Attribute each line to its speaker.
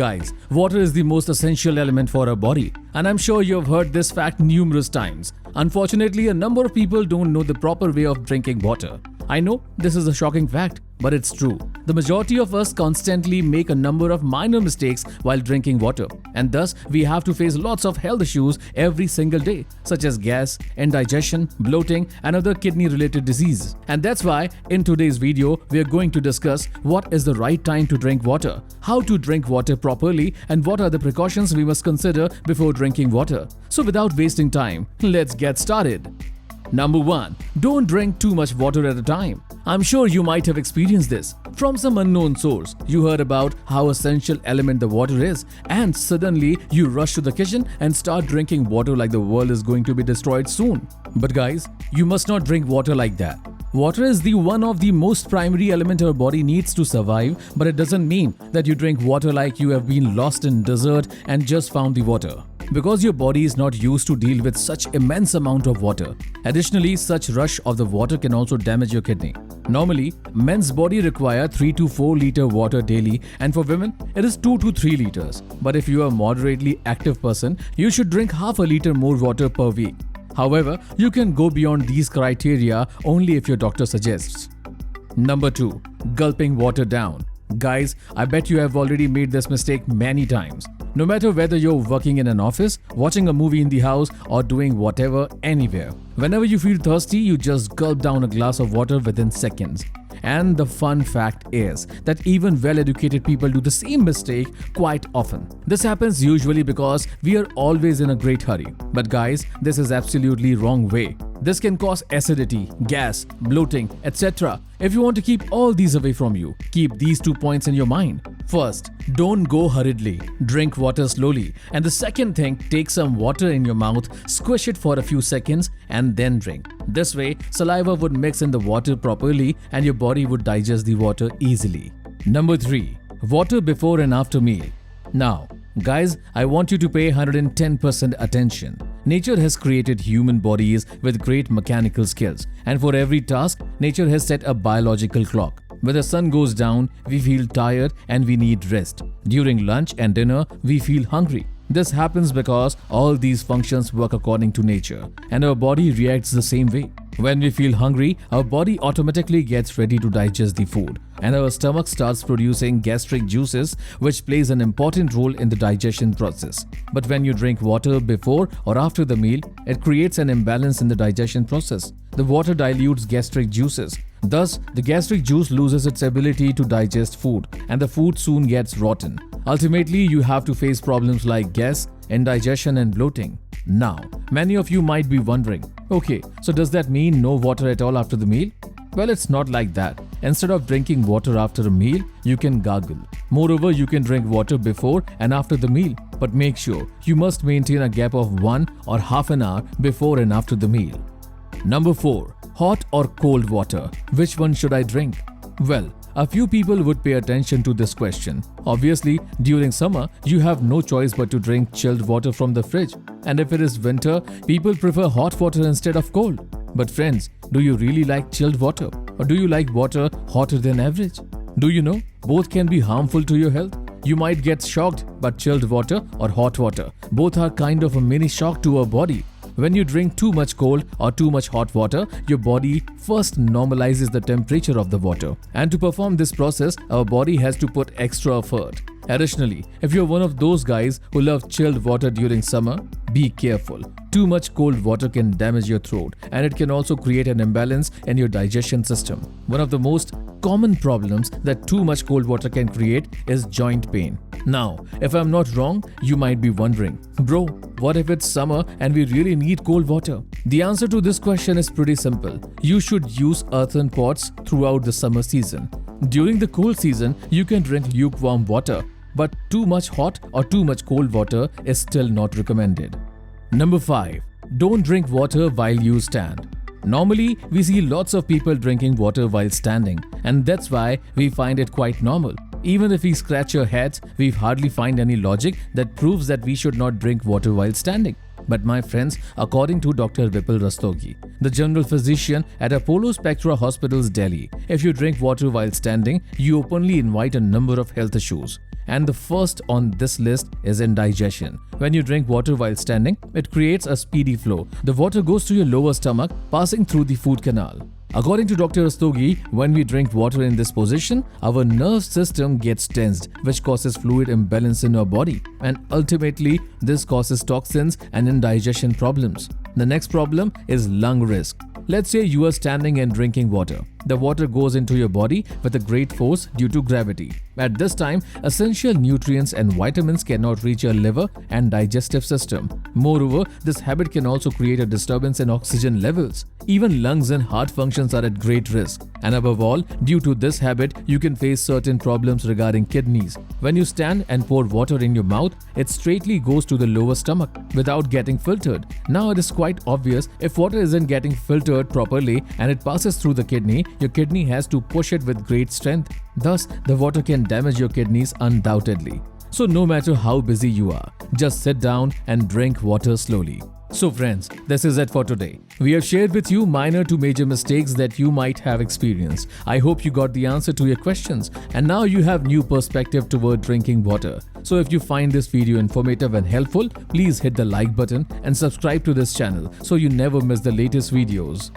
Speaker 1: guys, water is the most essential element for our body, and I'm sure you've heard this fact numerous times. Unfortunately, a number of people don't know the proper way of drinking water. I know this is a shocking fact, but it's true. The majority of us constantly make a number of minor mistakes while drinking water, and thus we have to face lots of health issues every single day, such as gas, indigestion, bloating, and other kidney-related diseases. And that's why in today's video we are going to discuss what is the right time to drink water, how to drink water properly, and what are the precautions we must consider before drinking water. So without wasting time, let's get started. Number 1. Don't drink too much water at a time. I'm sure you might have experienced this. From some unknown source, you heard about how essential element the water is, and suddenly you rush to the kitchen and start drinking water like the world is going to be destroyed soon. But guys, you must not drink water like that. Water is the one of the most primary element our body needs to survive, but it doesn't mean that you drink water like you have been lost in desert and just found the water, because your body is not used to deal with such immense amount of water. Additionally, such rush of the water can also damage your kidney. Normally, men's body require 3 to 4 liter water daily, and for women, it is 2 to 3 liters. But if you are a moderately active person, you should drink half a liter more water per week. However, you can go beyond these criteria only if your doctor suggests. Number 2. Gulping water down. Guys, I bet you have already made this mistake many times. No matter whether you're working in an office, watching a movie in the house, or doing whatever anywhere, whenever you feel thirsty, you just gulp down a glass of water within seconds. And the fun fact is that even well-educated people do the same mistake quite often. This happens usually because we are always in a great hurry. But guys, this is absolutely wrong way. This can cause acidity, gas, bloating, etc. If you want to keep all these away from you, keep these 2 points in your mind. First, don't go hurriedly. Drink water slowly. And the second thing, take some water in your mouth, squish it for a few seconds, and then drink. This way, saliva would mix in the water properly and your body would digest the water easily. Number 3. Water before and after meal. Now, guys, I want you to pay 110% attention. Nature has created human bodies with great mechanical skills, and for every task, nature has set a biological clock. When the sun goes down, we feel tired and we need rest. During lunch and dinner, we feel hungry. This happens because all these functions work according to nature, and our body reacts the same way. When we feel hungry, our body automatically gets ready to digest the food, and our stomach starts producing gastric juices, which plays an important role in the digestion process. But when you drink water before or after the meal, it creates an imbalance in the digestion process. The water dilutes gastric juices. Thus, the gastric juice loses its ability to digest food, and the food soon gets rotten. Ultimately, you have to face problems like gas, indigestion, and bloating. Now, many of you might be wondering, okay, so does that mean no water at all after the meal? Well, it's not like that. Instead of drinking water after a meal, you can gargle. Moreover, you can drink water before and after the meal, but make sure you must maintain a gap of 1 or half an hour before and after the meal. Number 4. Hot or cold water? Which one should I drink? Well, a few people would pay attention to this question. Obviously, during summer, you have no choice but to drink chilled water from the fridge. And if it is winter, people prefer hot water instead of cold. But friends, do you really like chilled water? Or do you like water hotter than average? Do you know, both can be harmful to your health? You might get shocked, but chilled water or hot water, both are kind of a mini shock to our body. When you drink too much cold or too much hot water, your body first normalizes the temperature of the water. And to perform this process, our body has to put extra effort. Additionally, if you're one of those guys who love chilled water during summer, be careful. Too much cold water can damage your throat, and it can also create an imbalance in your digestion system. One of the most common problems that too much cold water can create is joint pain. Now, if I'm not wrong, you might be wondering, bro, what if it's summer and we really need cold water? The answer to this question is pretty simple. You should use earthen pots throughout the summer season. During the cold season, you can drink lukewarm water, but too much hot or too much cold water is still not recommended. Number 5. Don't drink water while you stand. Normally, we see lots of people drinking water while standing, and that's why we find it quite normal. Even if we scratch our heads, we hardly find any logic that proves that we should not drink water while standing. But my friends, according to Dr. Vipul Rastogi, the general physician at Apollo Spectra Hospitals, Delhi, if you drink water while standing, you openly invite a number of health issues. And the first on this list is indigestion. When you drink water while standing, it creates a speedy flow. The water goes to your lower stomach, passing through the food canal. According to Dr. Rastogi, when we drink water in this position, our nerve system gets tensed, which causes fluid imbalance in our body, and ultimately this causes toxins and indigestion problems. The next problem is lung risk. Let's say you are standing and drinking water. The water goes into your body with a great force due to gravity. At this time, essential nutrients and vitamins cannot reach your liver and digestive system. Moreover, this habit can also create a disturbance in oxygen levels. Even lungs and heart functions are at great risk. And above all, due to this habit, you can face certain problems regarding kidneys. When you stand and pour water in your mouth, it straightly goes to the lower stomach without getting filtered. Now it is quite obvious, if water isn't getting filtered properly and it passes through the kidney, your kidney has to push it with great strength. Thus, the water can damage your kidneys undoubtedly. So no matter how busy you are, just sit down and drink water slowly. So friends, this is it for today. We have shared with you minor to major mistakes that you might have experienced. I hope you got the answer to your questions and now you have new perspective toward drinking water. So if you find this video informative and helpful, please hit the like button and subscribe to this channel so you never miss the latest videos.